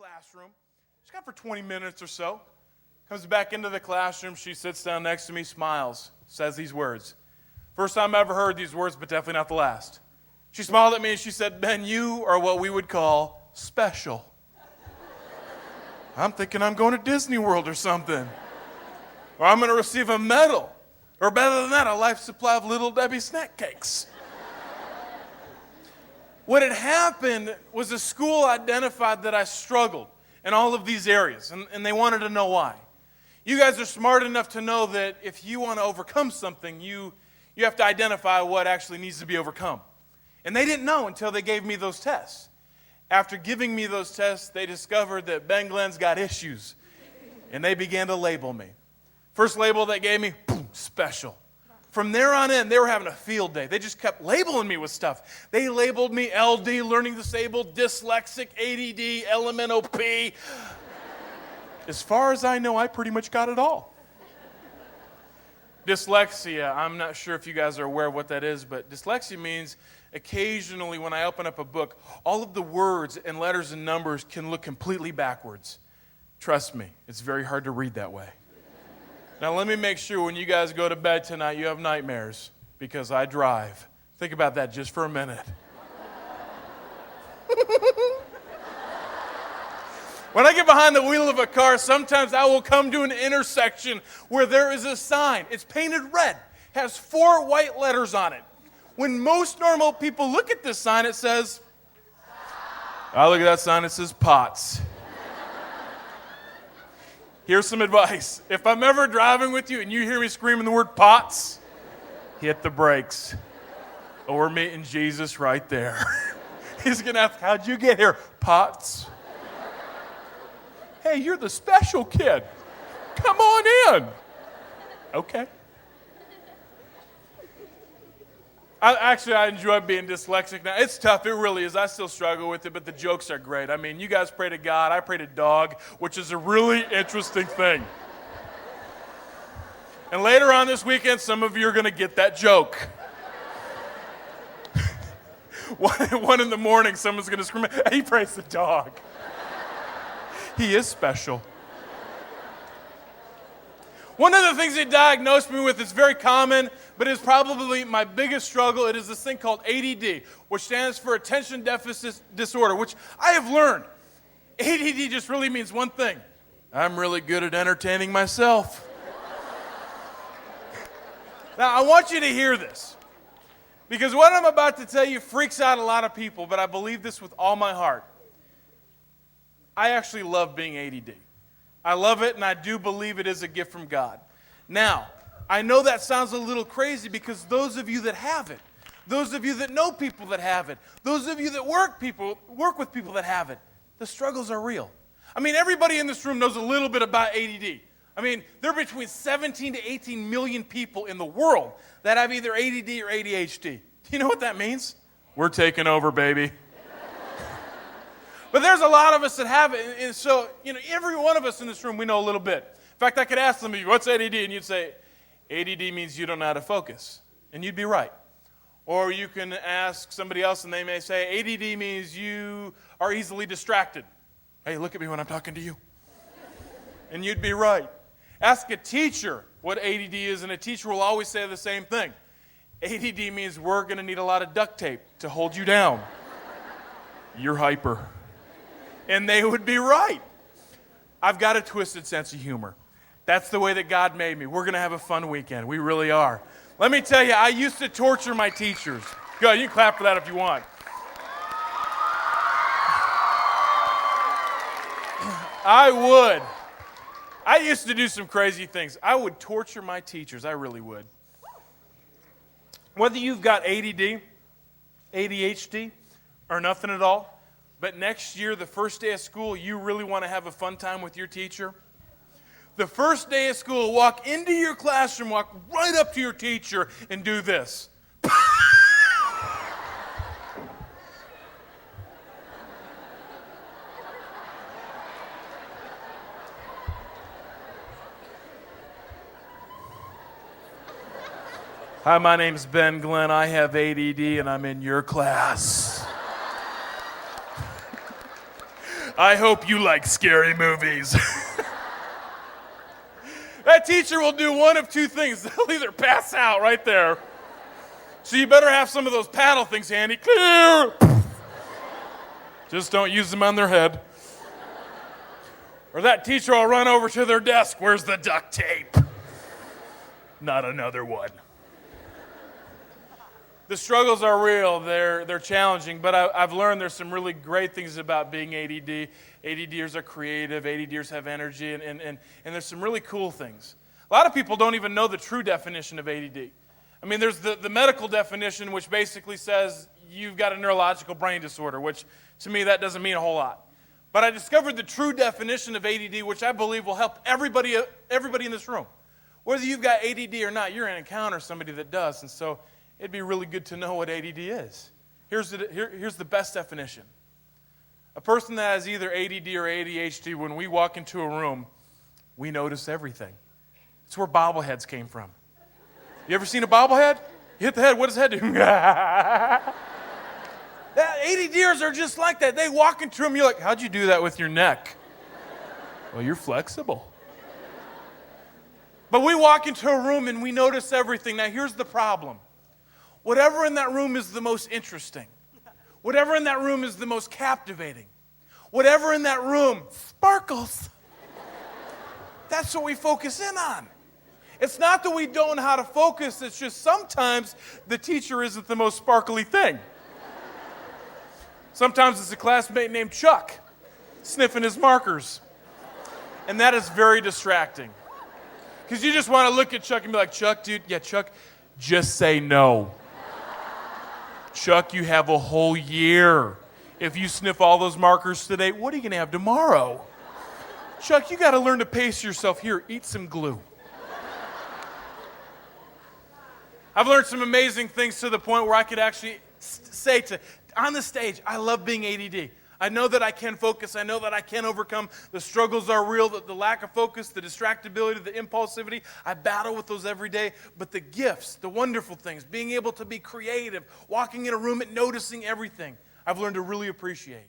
classroom. She's gone for 20 minutes or so. Comes back into the classroom. She sits down next to me, smiles, says these words. First time I ever heard these words, but definitely not the last. She smiled at me and she said, "Ben, you are what we would call special." I'm thinking I'm going to Disney World or something. Or I'm going to receive a medal. Or better than that, a life supply of Little Debbie snack cakes. What had happened was the school identified that I struggled in all of these areas, and they wanted to know why. You guys are smart enough to know that if you want to overcome something, you have to identify what actually needs to be overcome. And they didn't know until they gave me those tests. After giving me those tests, they discovered that Ben Glenn's got issues, and they began to label me. First label they gave me, boom, special. From there on in, they were having a field day. They just kept labeling me with stuff. They labeled me LD, learning disabled, dyslexic, ADD, LMNOP. As far as I know, I pretty much got it all. Dyslexia, I'm not sure if you guys are aware of what that is, but dyslexia means occasionally when I open up a book, all of the words and letters and numbers can look completely backwards. Trust me, it's very hard to read that way. Now let me make sure when you guys go to bed tonight, you have nightmares, because I drive. Think about that just for a minute. When I get behind the wheel of a car, sometimes I will come to an intersection where there is a sign. It's painted red, has 4 white letters on it. When most normal people look at this sign, it says, I look at that sign, it says pots. Here's some advice. If I'm ever driving with you and you hear me screaming the word pots, hit the brakes. Or we're meeting Jesus right there. He's going to ask, how'd you get here? Pots. Hey, you're the special kid. Come on in. Okay. I enjoy being dyslexic now. It's tough, it really is. I still struggle with it, but the jokes are great. I mean, you guys pray to God, I pray to dog, which is a really interesting thing. And later on this weekend, some of you are going to get that joke. 1 in the morning, someone's going to scream, he prays the dog. He is special. One of the things they diagnosed me with is very common, but is probably my biggest struggle. It is this thing called ADD, which stands for Attention Deficit Disorder, which I have learned. ADD just really means one thing. I'm really good at entertaining myself. Now, I want you to hear this, because what I'm about to tell you freaks out a lot of people, but I believe this with all my heart. I actually love being ADD. I love it, and I do believe it is a gift from God. Now, I know that sounds a little crazy, because those of you that have it, those of you that know people that have it, those of you that work with people that have it, the struggles are real. I mean, everybody in this room knows a little bit about ADD. I mean, there are between 17 to 18 million people in the world that have either ADD or ADHD. Do you know what that means? We're taking over, baby. But there's a lot of us that have it, and so, every one of us in this room, we know a little bit. In fact, I could ask some of you, what's ADD? And you'd say, ADD means you don't know how to focus. And you'd be right. Or you can ask somebody else, and they may say, ADD means you are easily distracted. Hey, look at me when I'm talking to you. And you'd be right. Ask a teacher what ADD is, and a teacher will always say the same thing. ADD means we're going to need a lot of duct tape to hold you down. You're hyper. And they would be right. I've got a twisted sense of humor. That's the way that God made me. We're going to have a fun weekend. We really are. Let me tell you, I used to torture my teachers. Go, you can clap for that if you want. I would. I used to do some crazy things. I would torture my teachers. I really would. Whether you've got ADD, ADHD, or nothing at all, but next year, the first day of school, you really want to have a fun time with your teacher? The first day of school, walk into your classroom, walk right up to your teacher, and do this. Hi, my name's Ben Glenn. I have ADD, and I'm in your class. I hope you like scary movies. That teacher will do one of two things. They'll either pass out right there. So you better have some of those paddle things handy. Clear! Just don't use them on their head. Or that teacher will run over to their desk. Where's the duct tape? Not another one. The struggles are real. They're challenging, but I've learned there's some really great things about being ADD. ADDers are creative. ADDers have energy, and there's some really cool things. A lot of people don't even know the true definition of ADD. I mean, there's the medical definition, which basically says you've got a neurological brain disorder, which to me that doesn't mean a whole lot. But I discovered the true definition of ADD, which I believe will help everybody in this room. Whether you've got ADD or not, you're going to encounter somebody that does, and so it'd be really good to know what ADD is. Here's the best definition. A person that has either ADD or ADHD, when we walk into a room, we notice everything. It's where bobbleheads came from. You ever seen a bobblehead? You hit the head, what does the head do? ADDers are just like that. They walk into them, you're like, how'd you do that with your neck? Well, you're flexible. But we walk into a room and we notice everything. Now, here's the problem. Whatever in that room is the most interesting, whatever in that room is the most captivating, whatever in that room sparkles, that's what we focus in on. It's not that we don't know how to focus, it's just sometimes the teacher isn't the most sparkly thing. Sometimes it's a classmate named Chuck sniffing his markers, and that is very distracting. Because you just want to look at Chuck and be like, Chuck, dude, yeah, Chuck, just say no. Chuck, you have a whole year. If you sniff all those markers today, what are you going to have tomorrow? Chuck, you got to learn to pace yourself. Here, eat some glue. I've learned some amazing things to the point where I could actually say on the stage, I love being ADD. I know that I can focus. I know that I can overcome. The struggles are real, the lack of focus, the distractibility, the impulsivity. I battle with those every day. But the gifts, the wonderful things, being able to be creative, walking in a room and noticing everything, I've learned to really appreciate.